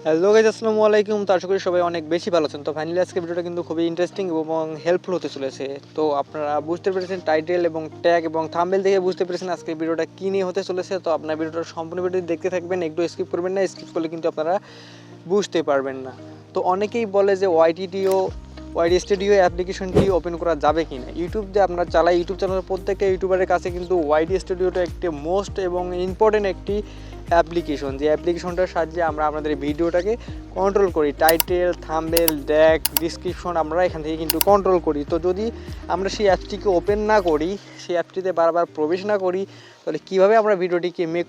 Hello guys, আসসালামু আলাইকুম। তো আশা করি সবাই অনেক বেশি ভালো আছেন। তো ফাইনালি আজকে ভিডিওটা কিন্তু খুবই ইন্টারেস্টিং এবং হেল্পফুল হতে চলেছে। তো আপনারা বুঝতে পেরেছেন টাইটেল এবং ট্যাগ এবং থাম্বনেল দেখে বুঝতে পেরেছেন আজকে ভিডিওটা কী নিয়ে হতে চলেছে। তো আপনার ভিডিওটা সম্পূর্ণ ভিডিও দেখতে থাকবেন, একটু স্কিপ করবেন না। স্কিপ করলে কিন্তু আপনারা বুঝতে পারবেন না। তো অনেকেই বলে যে ওয়াইটি স্টুডিও অ্যাপ্লিকেশনটি ওপেন করা যাবে কি না। ইউটিউব যে আমরা চালাই, ইউটিউব চ্যানেলের প্রত্যেকটা ইউটিউবারের কাছে কিন্তু ওয়াইটি স্টুডিওটা একটি মোস্ট এবং ইম্পর্টেন্ট একটি অ্যাপ্লিকেশন, যে অ্যাপ্লিকেশনটার সাহায্যে আমরা আমাদের ভিডিওটাকে কন্ট্রোল করি। টাইটেল, থাম্বনেল, ট্যাগ, ডিসক্রিপশন আমরা এখান থেকে কিন্তু কন্ট্রোল করি। তো যদি আমরা সেই অ্যাপটিকে ওপেন না করি, সেই অ্যাপটিতে বারবার প্রবেশ না করি, তাহলে কীভাবে আমরা ভিডিওটিকে মেক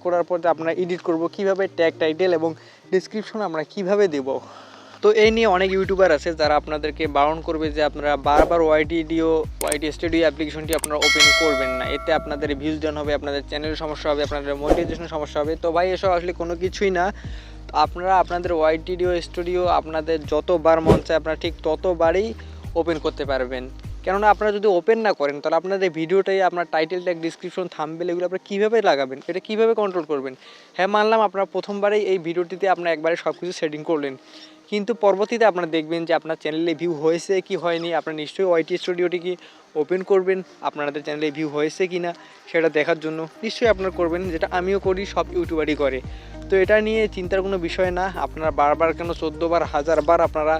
করার পর আমরা এডিট করব, কীভাবে ট্যাগ, টাইটেল এবং ডিসক্রিপশন আমরা কীভাবে দেবো। তো এই নিয়ে অনেক ইউটিউবার আছে যারা আপনাদেরকে বারণ করবে যে আপনারা বারবার ওয়াইটি স্টুডিও অ্যাপ্লিকেশনটি আপনারা ওপেন করবেন না, এতে আপনাদের ভিউজ ডাউন হবে, আপনাদের চ্যানেলের সমস্যা হবে, আপনাদের মনিটাইজেশনের সমস্যা হবে। তো ভাই, এসব আসলে কোনো কিছুই না। আপনারা আপনাদের ওয়াইটি স্টুডিও আপনাদের যতবার মন চায় আপনারা ঠিক ততবারই ওপেন করতে পারবেন। কেননা আপনারা যদি ওপেন না করেন তাহলে আপনাদের ভিডিওটাই আপনার টাইটেল, ট্যাগ, ডিসক্রিপশন, থাম্বনেল এগুলো আপনারা কীভাবে লাগাবেন, এটা কীভাবে কন্ট্রোল করবেন। হ্যাঁ, মানলাম আপনারা প্রথমবারেই এই ভিডিওটিতে আপনারা একবারে সব কিছু সেটিং করলেন, কিন্তু পরবর্তীতে আপনারা দেখবেন যে আপনার চ্যানেলে ভিউ হয়েছে কি হয়নি। আপনারা নিশ্চয়ই ওয়াইটি স্টুডিওটি কি ওপেন করবেন, আপনাদের চ্যানেলে ভিউ হয়েছে কি না সেটা দেখার জন্য নিশ্চয়ই আপনারা করবেন, যেটা আমিও করি, সব ইউটিউবারই করে। তো এটা নিয়ে চিন্তার কোনো বিষয় না। আপনারা বারবার কেন 14 বার, 1000 বার আপনারা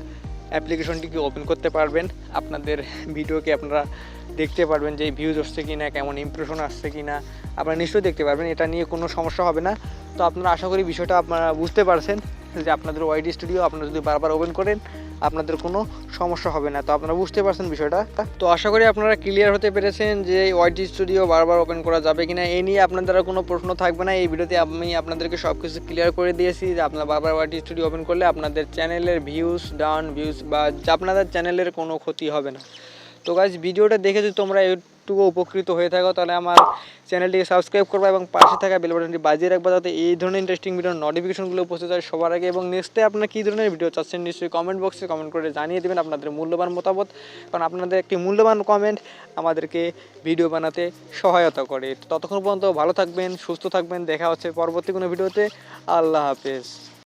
অ্যাপ্লিকেশনটিকে ওপেন করতে পারবেন। আপনাদের ভিডিওকে আপনারা দেখতে পারবেন যে ভিউজ আসছে কি না, কেমন ইমপ্রেশন আসছে কি না, আপনারা নিশ্চয়ই দেখতে পারবেন। এটা নিয়ে কোনো সমস্যা হবে না। তো আপনারা আশা করি বিষয়টা আপনারা বুঝতে পারছেন যে আপনাদের ওয়াইটি স্টুডিও আপনারা যদি বারবার ওপেন করেন আপনাদের কোনো সমস্যা হবে না। তো আপনারা বুঝতে পারছেন বিষয়টা। তো আশা করি আপনারা ক্লিয়ার হতে পেরেছেন যে ওয়াইটি স্টুডিও বারবার ওপেন করা যাবে কিনা। এই নিয়ে আপনাদের কোনো প্রশ্ন থাকবে না। এই ভিডিওতে আমি আপনাদেরকে সব কিছু ক্লিয়ার করে দিয়েছি যে আপনারা বারবার ওয়াইটি স্টুডিও ওপেন করলে আপনাদের চ্যানেলের ভিউজ বা আপনাদের চ্যানেলের কোনো ক্ষতি হবে না। তো গাইজ, ভিডিওটা দেখে যদি তোমরা একটুকু উপকৃত হয়ে থাকো তাহলে আমার চ্যানেলটিকে সাবস্ক্রাইব করবা এবং পাশে থাকা বেল বাটনটি বাজিয়ে রাখবা, যাতে এই ধরনের ইন্টারেস্টিং ভিডিওর নোটিফিকেশনগুলো উপস্থিত হয় সবার আগে। এবং নেক্সটে আপনারা কী ধরনের ভিডিও চাচ্ছেন নিশ্চয়ই কমেন্ট বক্সে কমেন্ট করে জানিয়ে দেবেন আপনাদের মূল্যবান মতামত, কারণ আপনাদের একটি মূল্যবান কমেন্ট আমাদেরকে ভিডিও বানাতে সহায়তা করে। ততক্ষণ পর্যন্ত ভালো থাকবেন, সুস্থ থাকবেন। দেখা হচ্ছে পরবর্তী কোনো ভিডিওতে। আল্লাহ হাফেজ।